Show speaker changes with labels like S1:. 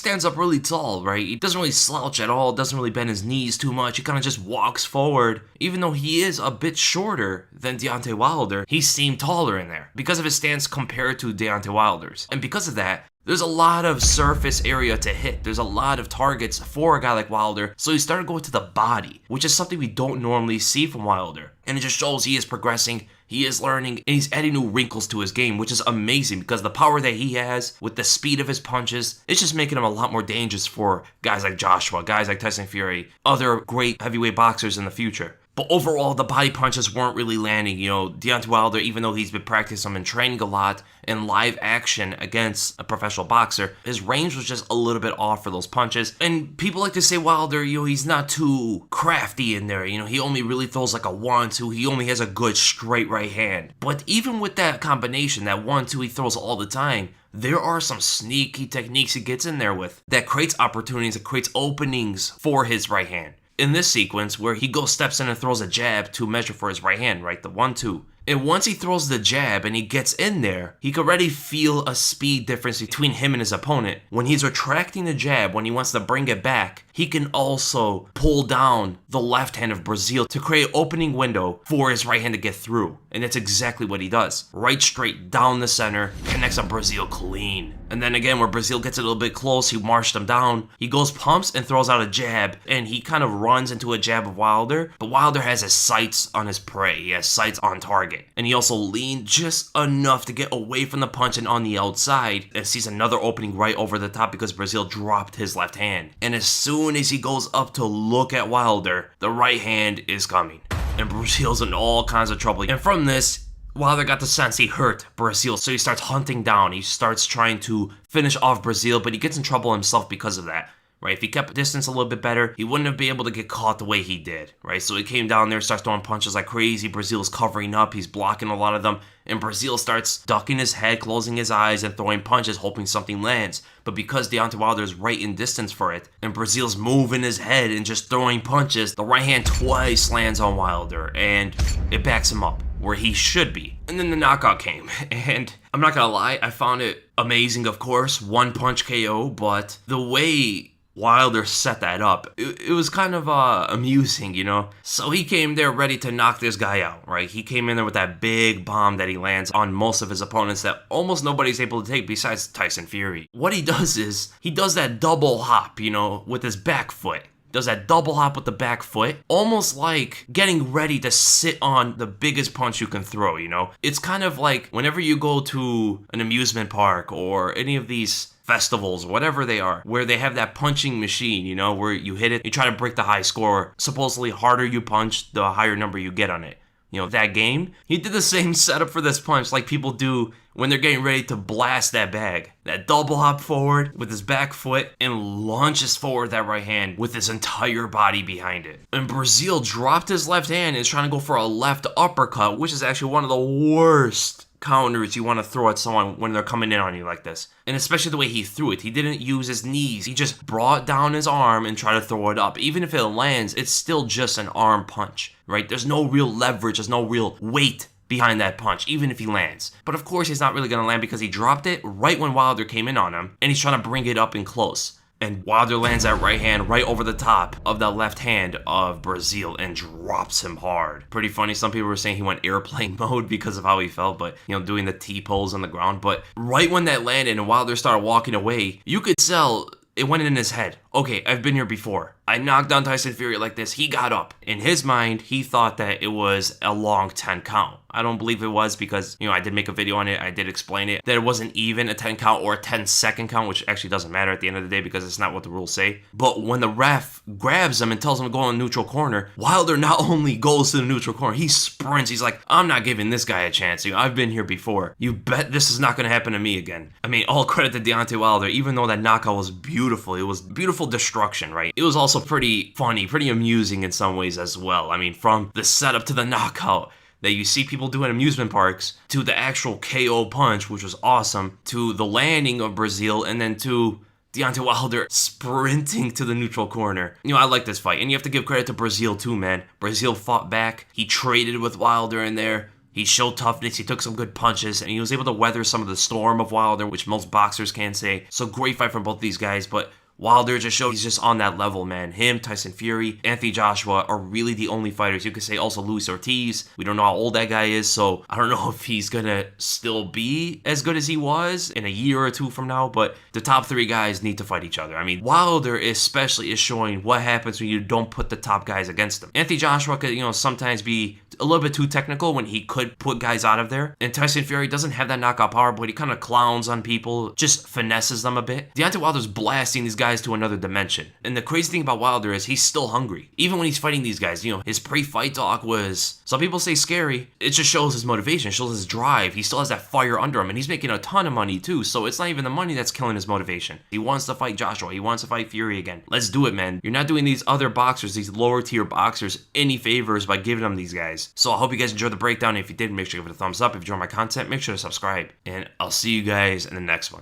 S1: stands up really tall, right? He doesn't really slouch at all, doesn't really bend his knees too much. He kind of just walks forward. Even though he is a bit shorter than Deontay Wilder, he seemed taller in there because of his stance compared to Deontay Wilder's. And because of that, there's a lot of surface area to hit. There's a lot of targets for a guy like Wilder. So he started going to the body, which is something we don't normally see from Wilder. And it just shows he is progressing, he is learning, and he's adding new wrinkles to his game, which is amazing because the power that he has with the speed of his punches, it's just making him a lot more dangerous for guys like Joshua, guys like Tyson Fury, other great heavyweight boxers in the future. But overall, the body punches weren't really landing. You know, Deontay Wilder, even though he's been practicing them and training a lot in live action against a professional boxer, his range was just a little bit off for those punches. And people like to say Wilder, you know, he's not too crafty in there. You know, he only really throws like a 1-2. He only has a good straight right hand. But even with that combination, that 1-2 he throws all the time, there are some sneaky techniques he gets in there with that creates opportunities, that creates openings for his right hand. In this sequence where he steps in and throws a jab to measure for his right hand, right? The 1-2. And once he throws the jab and he gets in there, he can already feel a speed difference between him and his opponent. When he's retracting the jab, when he wants to bring it back, he can also pull down the left hand of Breazeale to create an opening window for his right hand to get through. And that's exactly what he does. Right straight down the center, connects on Breazeale clean. And then again, where Breazeale gets a little bit close, he marched him down. He goes pumps and throws out a jab, and he kind of runs into a jab of Wilder. But Wilder has his sights on his prey. He has sights on target. And he also leaned just enough to get away from the punch and on the outside and sees another opening right over the top because Breazeale dropped his left hand. And as soon as he goes up to look at Wilder, the right hand is coming. And Breazeale's in all kinds of trouble. And from this, Wilder got the sense he hurt Breazeale, so he starts hunting down. He starts trying to finish off Breazeale, but he gets in trouble himself because of that. Right, if he kept distance a little bit better, he wouldn't have been able to get caught the way he did, right? So he came down there, starts throwing punches like crazy. Breazeale's covering up, he's blocking a lot of them, and Breazeale starts ducking his head, closing his eyes, and throwing punches, hoping something lands. But because Deontay Wilder is right in distance for it, and Breazeale's moving his head and just throwing punches, the right hand twice lands on Wilder, and it backs him up where he should be. And then the knockout came, and I'm not gonna lie, I found it amazing, of course, one punch KO, but the way Wilder set that up, it was kind of amusing, you know? So he came there ready to knock this guy out, right? He came in there with that big bomb that he lands on most of his opponents that almost nobody's able to take besides Tyson Fury. What he does is, he does that double hop, you know, with his back foot. Does that double hop with the back foot, almost like getting ready to sit on the biggest punch you can throw, you know? It's kind of like whenever you go to an amusement park or any of these festivals, whatever they are, where they have that punching machine, you know, where you hit it, you try to break the high score. Supposedly, harder you punch, the higher number you get on it. You know, that game, he did the same setup for this punch like people do when they're getting ready to blast that bag. That double hop forward with his back foot and launches forward that right hand with his entire body behind it. And Breazeale dropped his left hand and is trying to go for a left uppercut, which is actually one of the worst counters you want to throw at someone when they're coming in on you like this. And especially the way he threw it. He didn't use his knees. He just brought down his arm and tried to throw it up. Even if it lands, it's still just an arm punch, right? There's no real leverage. There's no real weight behind that punch, even if he lands. But of course, he's not really going to land because he dropped it right when Wilder came in on him, and he's trying to bring it up and close. And Wilder lands that right hand right over the top of that left hand of Breazeale and drops him hard. Pretty funny. Some people were saying he went airplane mode because of how he felt, but, you know, doing the T-pose on the ground. But right when that landed and Wilder started walking away, you could tell it went in his head. Okay, I've been here before. I knocked down Tyson Fury like this. He got up. In his mind, he thought that it was a long 10 count. I don't believe it was because, you know, I did make a video on it. I did explain it. That it wasn't even a 10 count or a 10-second count, which actually doesn't matter at the end of the day because it's not what the rules say. But when the ref grabs him and tells him to go in neutral corner, Wilder not only goes to the neutral corner, he sprints. He's like, I'm not giving this guy a chance. You know, I've been here before. You bet this is not going to happen to me again. I mean, all credit to Deontay Wilder. Even though that knockout was beautiful, it was beautiful destruction, right? It was also pretty funny, pretty amusing in some ways as well. I mean, from the setup to the knockout that you see people do in amusement parks, to the actual KO punch, which was awesome, to the landing of Breazeale, and then to Deontay Wilder sprinting to the neutral corner. You know, I like this fight, and you have to give credit to Breazeale too, man. Breazeale fought back. He traded with Wilder in there. He showed toughness, he took some good punches, and he was able to weather some of the storm of Wilder, which most boxers can't say. So great fight from both these guys, but Wilder just showed he's just on that level, man. Him, Tyson Fury, Anthony Joshua are really the only fighters. You could say also Luis Ortiz. We don't know how old that guy is, so I don't know if he's gonna still be as good as he was in a year or two from now, but the top 3 guys need to fight each other. I mean, Wilder especially is showing what happens when you don't put the top guys against him. Anthony Joshua could, sometimes be a little bit too technical when he could put guys out of there. And Tyson Fury doesn't have that knockout power, but he kind of clowns on people, just finesses them a bit. Deontay Wilder's blasting these guys to another dimension. And the crazy thing about Wilder is he's still hungry. Even when he's fighting these guys, his pre-fight talk was, some people say scary. It just shows his motivation, it shows his drive. He still has that fire under him, and he's making a ton of money too, so it's not even the money that's killing his motivation. He wants to fight Joshua. He wants to fight Fury again. Let's do it, man. You're not doing these other boxers, these lower tier boxers, any favors by giving them these guys. So I hope you guys enjoyed the breakdown. If you did, make sure to give it a thumbs up. If you enjoyed my content, make sure to subscribe. And I'll see you guys in the next one.